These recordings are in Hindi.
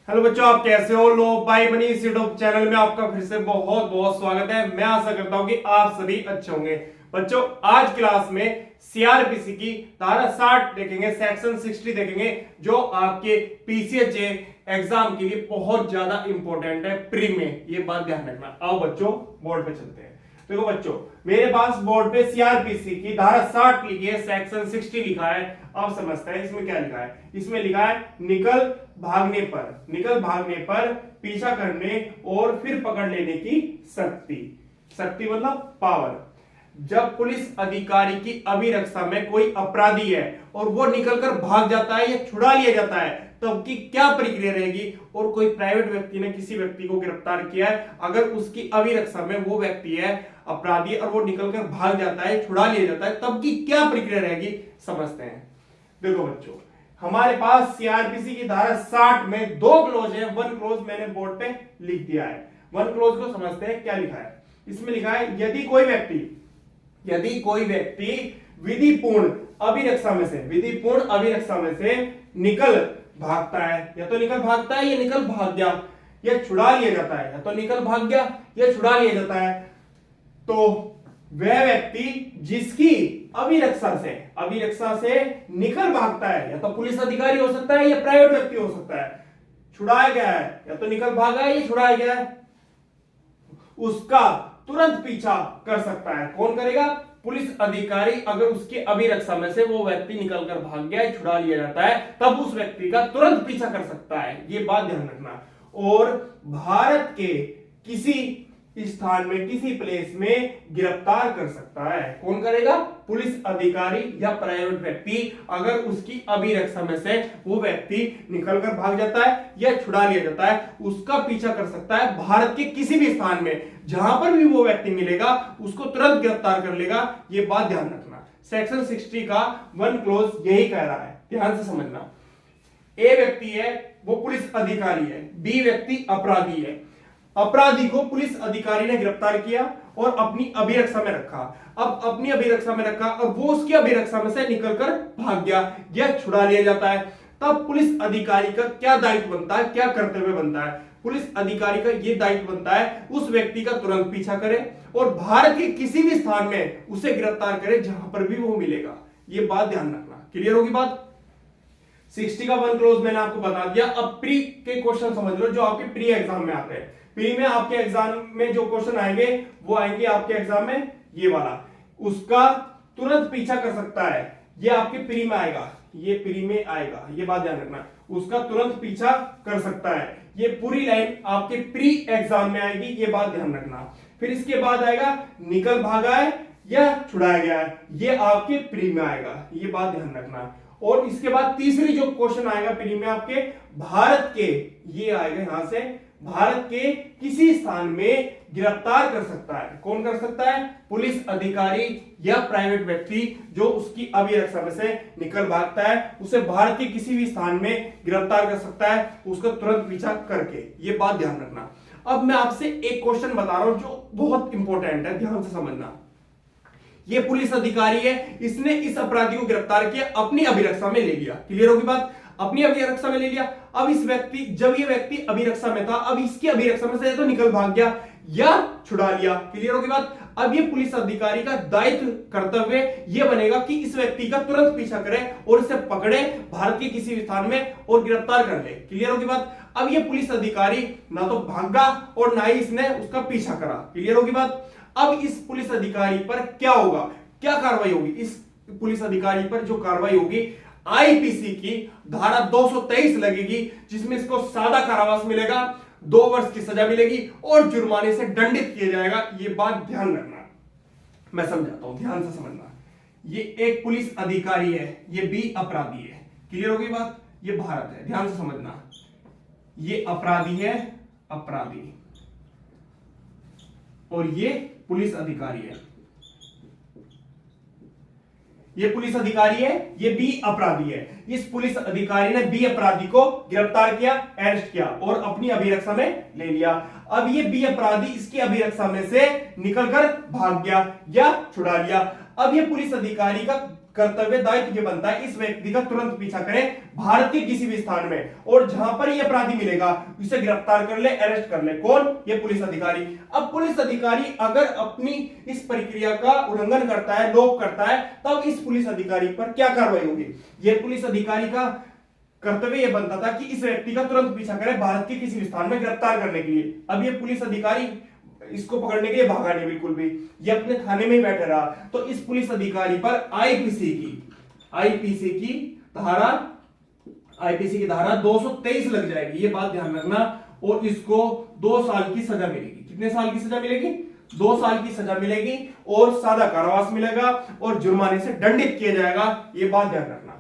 हेलो बच्चों, आप कैसे हो? लो भाई बनी इस यूट्यूब चैनल में आपका फिर से बहुत बहुत स्वागत है। मैं आशा करता हूं कि आप सभी अच्छे होंगे। बच्चों, आज क्लास में सीआरपीसी की धारा 60 देखेंगे, सेक्शन 60 देखेंगे, जो आपके पीसीएचए एग्जाम के लिए बहुत ज्यादा इंपॉर्टेंट है प्री में। ये बात ध्यान रखना। आओ बच्चों, बोर्ड पे चलते हैं। देखो बच्चों, मेरे पास बोर्ड पे सीआरपीसी की धारा 60 लिखी है, सेक्शन 60 लिखा है। आप समझते हैं इसमें क्या लिखा है? इसमें लिखा है निकल भागने पर पीछा करने और फिर पकड़ लेने की शक्ति। शक्ति मतलब पावर। जब पुलिस अधिकारी की अभिरक्षा में कोई अपराधी है और वो निकलकर भाग जाता है या छुड़ा लिया जाता है, तब की क्या प्रक्रिया रहेगी? और कोई प्राइवेट व्यक्ति ने किसी व्यक्ति को गिरफ्तार किया है, अगर उसकी अभिरक्षा में वो व्यक्ति है अपराधी और वो निकलकर भाग जाता है, छुड़ा लिया जाता है, तब की क्या प्रक्रिया रहेगी? समझते हैं। देखो बच्चों, हमारे पास सीआरपीसी की धारा 60 में दो क्लोज है। वन क्लोज मैंने बोर्ड पे लिख दिया है। वन क्लोज को समझते हैं क्या लिखा है। इसमें लिखा है यदि कोई व्यक्ति विधिपूर्ण अभिरक्षा में से निकल भागता है, या तो निकल भागता है या निकल भाग गया, या छुड़ा लिया जाता है, या तो निकल भाग गया या छुड़ा लिया जाता है, तो वह व्यक्ति जिसकी अभिरक्षा से निकल भागता है, या तो पुलिस अधिकारी हो सकता है या प्राइवेट व्यक्ति हो सकता है, छुड़ाया गया है, या तो निकल भागा है या छुड़ाया गया है, उसका तुरंत पीछा कर सकता है। कौन करेगा? पुलिस अधिकारी। अगर उसकी अभिरक्षा में से वो व्यक्ति निकलकर भाग गया, छुड़ा लिया जाता है, तब उस व्यक्ति का तुरंत पीछा कर सकता है। ये बात ध्यान रखना। और भारत के किसी स्थान में, किसी प्लेस में गिरफ्तार कर सकता है। कौन करेगा? पुलिस अधिकारी या प्राइवेट व्यक्ति, अगर उसकी अभिरक्षा में से वो व्यक्ति निकलकर भाग जाता है या छुड़ा लिया जाता है, उसका पीछा कर सकता है। भारत के किसी भी स्थान में जहां पर भी वो व्यक्ति मिलेगा, उसको तुरंत गिरफ्तार कर लेगा। ये बात ध्यान रखना। सेक्शन 60 का वन क्लोज यही कह रहा है, ध्यान से समझना। ए व्यक्ति है वो पुलिस अधिकारी है, बी व्यक्ति अपराधी है। अपराधी को पुलिस अधिकारी ने गिरफ्तार किया और अपनी अभिरक्षा में रखा। अब अपनी अभिरक्षा में रखा और वो उसकी अभिरक्षा में से निकलकर भाग गया या छुड़ा लिया जाता है, तब पुलिस अधिकारी का क्या दायित्व बनता है, क्या कर्तव्य बनता है? पुलिस अधिकारी का यह दायित्व बनता है उस व्यक्ति का तुरंत पीछा करे और भारत के किसी भी स्थान में उसे गिरफ्तार करे जहां पर भी वो मिलेगा। ये बात ध्यान रखना। क्लियर होगी बात? 60 का वन क्लोज मैंने आपको बता दिया। अब प्री के क्वेश्चन समझ लो, जो आपके प्री एग्जाम में आते हैं। प्री में आपके एग्जाम में जो क्वेश्चन आएंगे वो आएंगे आपके एग्जाम में ये वाला, उसका तुरंत पीछा कर सकता है। ये आपके प्री में आएगा, ये प्री में आएगा, ये बात ध्यान रखना। उसका तुरंत पीछा कर सकता है, ये पूरी लाइन आपके प्री एग्जाम में आएगी। ये बात ध्यान रखना। फिर इसके बाद आएगा निकल भागा है या छुड़ाया गया है, ये आपके प्री में आएगा। ये बात ध्यान रखना। और इसके बाद तीसरी जो क्वेश्चन आएगा प्री में आपके, भारत के, ये आएगा यहां से, भारत के किसी स्थान में गिरफ्तार कर सकता है। कौन कर सकता है? पुलिस अधिकारी या प्राइवेट व्यक्ति जो उसकी अभिरक्षा में से निकल भागता है, उसे भारत के किसी भी स्थान में गिरफ्तार कर सकता है, उसका तुरंत पीछा करके। ये बात ध्यान रखना। अब मैं आपसे एक क्वेश्चन बता रहा हूं जो बहुत इंपॉर्टेंट है, ध्यान से समझना। ये पुलिस अधिकारी है, इसने इस अपराधी को गिरफ्तार किया, अपनी अभिरक्षा में ले लिया। क्लियर होगी बात? अपनी अभिरक्षा में ले लिया। अब इस व्यक्ति, जब ये व्यक्ति अभिरक्षा में था, अब इसकी अभिरक्षा में से तो निकल भाग गया या छुड़ा लिया। क्लियर होगी बात? अब ये पुलिस अधिकारी का दायित्व, कर्तव्य ये बनेगा कि इस व्यक्ति का तुरंत पीछा करे और इसे पकड़े भारत के किसी भी स्थान में और गिरफ्तार कर ले। क्लियर होगी बात? अब ये पुलिस अधिकारी ना तो भागा और ना ही इसने उसका पीछा करा। क्लियर होगी बात? अब इस पुलिस अधिकारी पर क्या होगा, क्या कार्रवाई होगी? इस पुलिस अधिकारी पर जो कार्रवाई होगी, आईपीसी की धारा 223 लगेगी, जिसमें इसको सादा कारावास मिलेगा, 2 वर्ष की सजा मिलेगी और जुर्माने से दंडित किया जाएगा। ये बात ध्यान रखना। मैं समझाता हूं, ध्यान से समझना। ये एक पुलिस अधिकारी है, ये बी अपराधी है। क्लियर होगी बात? ये भारत है, ध्यान से समझना। ये अपराधी है, अपराधी, और ये पुलिस अधिकारी है। ये पुलिस अधिकारी है, ये बी अपराधी है। इस पुलिस अधिकारी ने बी अपराधी को गिरफ्तार किया, अरेस्ट किया और अपनी अभिरक्षा में ले लिया। अब ये बी अपराधी इसकी अभिरक्षा में से निकलकर भाग गया या छुड़ा लिया। अब ये पुलिस अधिकारी का कर्तव्य दायित्व ये बनता है इस व्यक्ति का तुरंत पीछा करें भारत के किसी भी स्थान में, और जहां पर ये अपराधी मिलेगा उसे गिरफ्तार कर ले, अरेस्ट कर ले। कौन? ये पुलिस अधिकारी। अब पुलिस अधिकारी अगर अपनी इस प्रक्रिया का उल्लंघन करता है, लोप करता है, तब इस पुलिस अधिकारी पर क्या कार्रवाई होगी? ये पुलिस अधिकारी का कर्तव्य यह बनता था कि इस व्यक्ति का तुरंत पीछा करे भारत के किसी भी स्थान में गिरफ्तार करने के लिए। अब ये पुलिस अधिकारी इसको पकड़ने के लिए भागा नहीं बिल्कुल भी, ये अपने थाने में ही बैठे रहा। तो इस पुलिस अधिकारी पर आईपीसी की धारा 223 लग जाएगी, ये बात ध्यान रखना। और इसको 2 साल की सजा मिलेगी। कितने साल की सजा मिलेगी? 2 साल की सजा मिलेगी, और सादा कारावास मिलेगा, और जुर्माने से दंडित किया जाएगा, ये बात ध्यान रखना।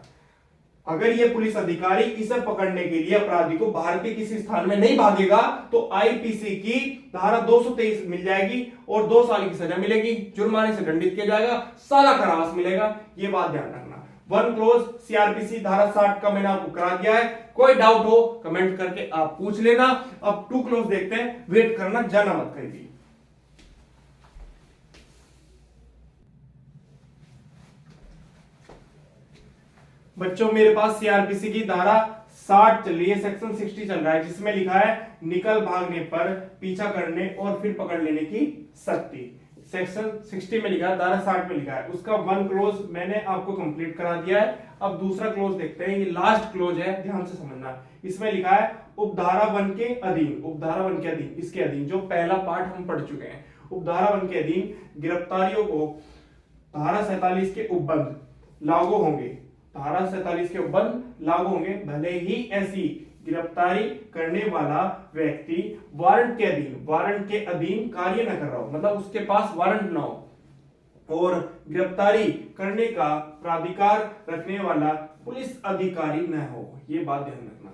अगर ये पुलिस अधिकारी इसे पकड़ने के लिए अपराधी को भारत के किसी स्थान में नहीं भागेगा तो आईपीसी की धारा 223 मिल जाएगी, और 2 साल की सजा मिलेगी, जुर्माने से दंडित किया जाएगा, सादा कारावास मिलेगा, ये बात ध्यान रखना। 1 क्लोज सीआरपीसी धारा 60 का मैंने आपको करा दिया है, कोई डाउट हो कमेंट करके आप पूछ लेना। अब 2 क्लोज देखते हैं, वेट करना, जाना मत कहीं। बच्चों मेरे पास सीआरपीसी की धारा 60 चल रही है, सेक्शन 60 चल रहा है, जिसमें लिखा है निकल भागने पर पीछा करने और फिर पकड़ लेने की शक्ति। सेक्शन 60 में लिखा है, धारा 60 में लिखा है। उसका 1 क्लोज मैंने आपको कंप्लीट करा दिया है। अब दूसरा क्लोज देखते हैं, ये लास्ट क्लोज है, ध्यान से समझना। इसमें लिखा है उपधारा 1 के अधीन, उपधारा 1 के अधीन, इसके अधीन जो पहला पार्ट हम पढ़ चुके हैं, उपधारा 1 के अधीन गिरफ्तारियों को धारा 47 के उपबंध लागू होंगे, धारा 47 के उपबंध लागू होंगे, भले ही ऐसी गिरफ्तारी करने वाला व्यक्ति वारंट के अधीन कार्य न कर रहा हो, मतलब उसके पास वारंट ना हो, और गिरफ्तारी करने का प्राधिकार रखने वाला पुलिस अधिकारी न हो, ये बात ध्यान रखना।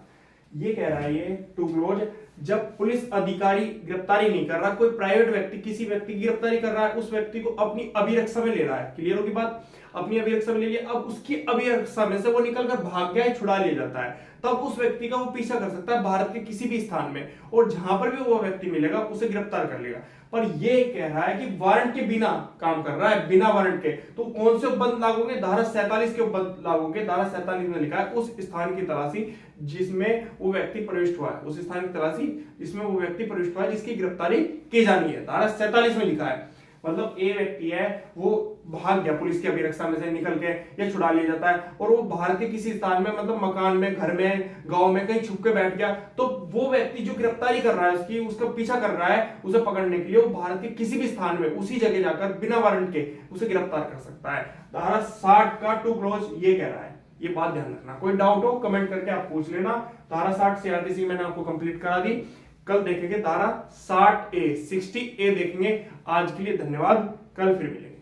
ये कह रहा है ये 2 क्लोज, जब पुलिस अधिकारी गिरफ्तारी नहीं कर रहा, कोई प्राइवेट व्यक्ति किसी व्यक्ति की गिरफ्तारी कर रहा है, उस व्यक्ति को अपनी अभिरक्षा में ले रहा है, क्लियर होगी बात? अपनी अभिरक्षा में ले लिया, अब उसकी अभिरक्षा में से वो निकलकर भाग गया, छुड़ा लिया जाता है, तब उस व्यक्ति का वो पीछा कर सकता है भारत के किसी भी स्थान में, और जहां पर भी वो व्यक्ति मिलेगा उसे गिरफ्तार कर लेगा। पर ये कह रहा है कि वारंट के बिना काम कर रहा है, बिना वारंट के, तो कौन से उपबंध लागू होंगे? धारा 47 के उपबंध लागू होंगे। धारा 47 में लिखा है उस स्थान की तलाशी जिसमें वो व्यक्ति प्रविष्ट हुआ है, उस स्थान की तलाशी जिसमें वो व्यक्ति प्रविष्ट हुआ है, जिसकी गिरफ्तारी की जानी है, धारा 47 में लिखा है। मतलब ए व्यक्ति है, वो भाग गया पुलिस की अभिरक्षा में से निकल के, या छुड़ा लिया जाता है, और वो भारत के किसी स्थान में, मतलब मकान में, घर में, गांव में कहीं छुप के बैठ गया, तो वो व्यक्ति जो गिरफ्तारी कर रहा है उसकी, उसका पीछा कर रहा है उसे पकड़ने के लिए, वो भारत के किसी भी स्थान में उसी जगह जाकर बिना वारंट के उसे गिरफ्तार कर सकता है। धारा 60 का 2 क्लोज ये कह रहा है, ये बात ध्यान रखना। कोई डाउट हो कमेंट करके आप पूछ लेना। धारा 60 सीआरपीसी मैंने आपको कंप्लीट करा दी, कल देखेंगे धारा 60A देखेंगे। आज के लिए धन्यवाद, कल फिर मिलेंगे।